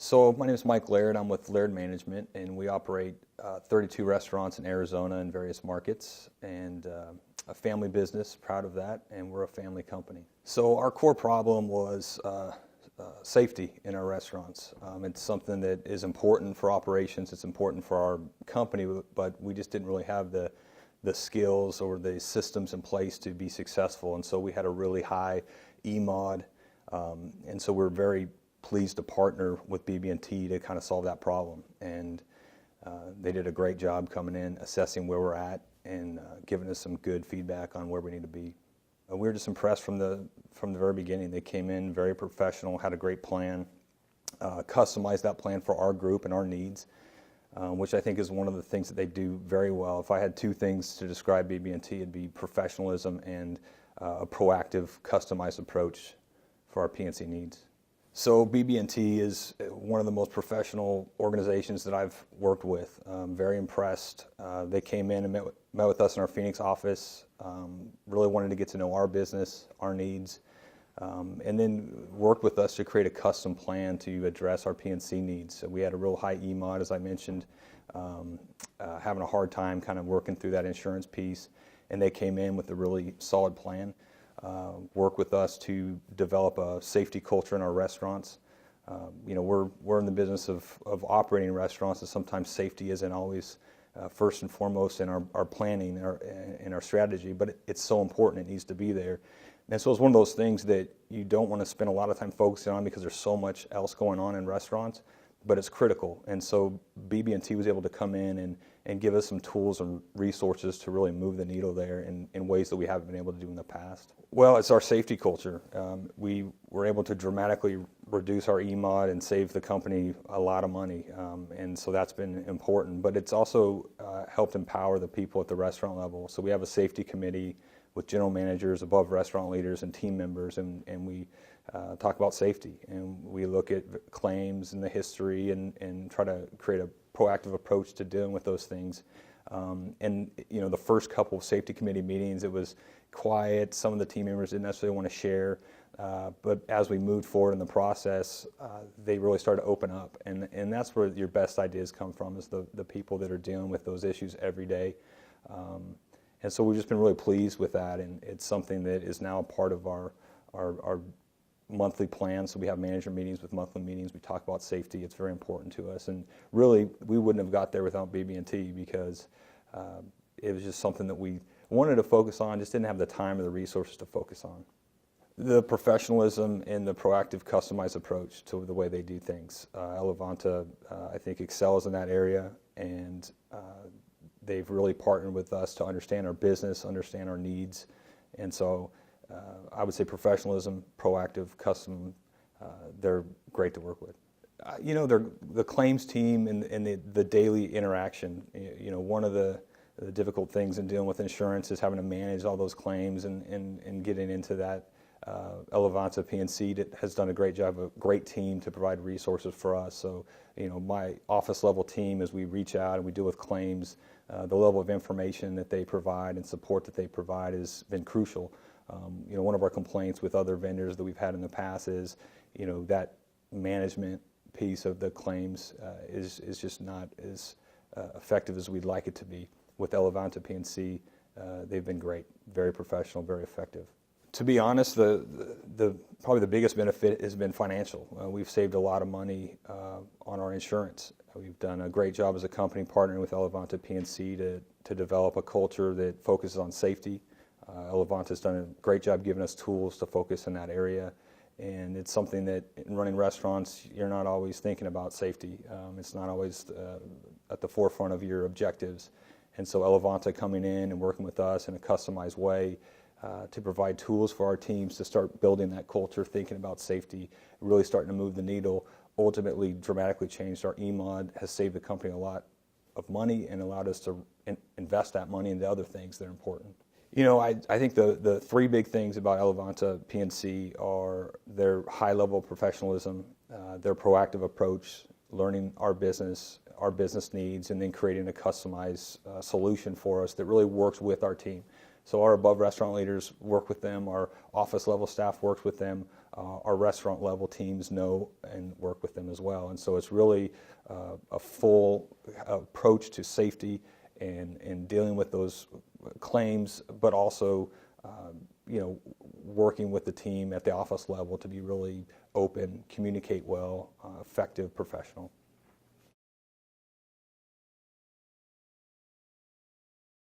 So my name is Mike Laird. I'm with Laird Management, and we operate 32 restaurants in Arizona in various markets, and a family business, proud of that, and we're a family company. So our core problem was safety in our restaurants. It's something that is important for operations, it's important for our company, but we just didn't really have the skills or the systems in place to be successful, and so we had a really high EMOD, and so we're very pleased to partner with BB&T to kind of solve that problem. And they did a great job coming in, assessing where we're at, and giving us some good feedback on where we need to be. We were just impressed from the very beginning. They came in very professional, had a great plan, customized that plan for our group and our needs, which I think is one of the things that they do very well. If I had two things to describe BB&T, it'd be professionalism and a proactive, customized approach for our P&C needs. So BB&T is one of the most professional organizations that I've worked with. Very impressed. They came in and met with us in our Phoenix office, really wanted to get to know our business, our needs, and then worked with us to create a custom plan to address our P&C needs. So we had a real high EMOD, as I mentioned, having a hard time kind of working through that insurance piece, and they came in with a really solid plan. Work with us to develop a safety culture in our restaurants. We're in the business of operating restaurants, and sometimes safety isn't always first and foremost in our planning and our strategy, but it's so important, it needs to be there. And so it's one of those things that you don't want to spend a lot of time focusing on because there's so much else going on in restaurants, but it's critical. And so BB&T was able to come in and give us some tools and resources to really move the needle there in ways that we haven't been able to do in the past. Well, it's our safety culture. We were able to dramatically reduce our EMOD and save the company a lot of money, and so that's been important. But it's also helped empower the people at the restaurant level. So we have a safety committee with general managers, above restaurant leaders, and team members, and we talk about safety, and we look at claims and the history and try to create a proactive approach to dealing with those things. The first couple of safety committee meetings, it was quiet. Some of the team members didn't necessarily want to share, but as we moved forward in the process, they really started to open up, and that's where your best ideas come from, is the people that are dealing with those issues every day. And so we've just been really pleased with that, and it's something that is now a part of our monthly plan. So we have manager meetings with monthly meetings. We talk about safety. It's very important to us, and really we wouldn't have got there without BB&T, because it was just something that we wanted to focus on, just didn't have the time or the resources to focus on. The professionalism and the proactive, customized approach to the way they do things. Elevanta, I think, excels in that area, and they've really partnered with us to understand our business, understand our needs, and so I would say professionalism, proactive, custom, they're great to work with. The claims team and the daily interaction. One of the difficult things in dealing with insurance is having to manage all those claims and getting into that. Elevanta P&C has done a great job, a great team to provide resources for us. So, my office level team, as we reach out and we deal with claims, the level of information that they provide and support that they provide has been crucial. One of our complaints with other vendors that we've had in the past is, that management piece of the claims is just not as effective as we'd like it to be. With Elevanta P&C, they've been great, very professional, very effective. To be honest, probably the biggest benefit has been financial. We've saved a lot of money on our insurance. We've done a great job as a company partnering with Elevanta P&C to develop a culture that focuses on safety. Elevanta's done a great job giving us tools to focus in that area, and it's something that in running restaurants, you're not always thinking about safety. It's not always at the forefront of your objectives, and so Elevanta coming in and working with us in a customized way to provide tools for our teams to start building that culture, thinking about safety, really starting to move the needle, ultimately dramatically changed our EMOD, has saved the company a lot of money and allowed us to invest that money into other things that are important. I think the three big things about Elevanta P&C are their high level of professionalism, their proactive approach, learning our business needs, and then creating a customized solution for us that really works with our team. So our above restaurant leaders work with them, our office level staff works with them, our restaurant level teams know and work with them as well. And so it's really a full approach to safety and dealing with those claims, but also working with the team at the office level to be really open, communicate well, effective, professional.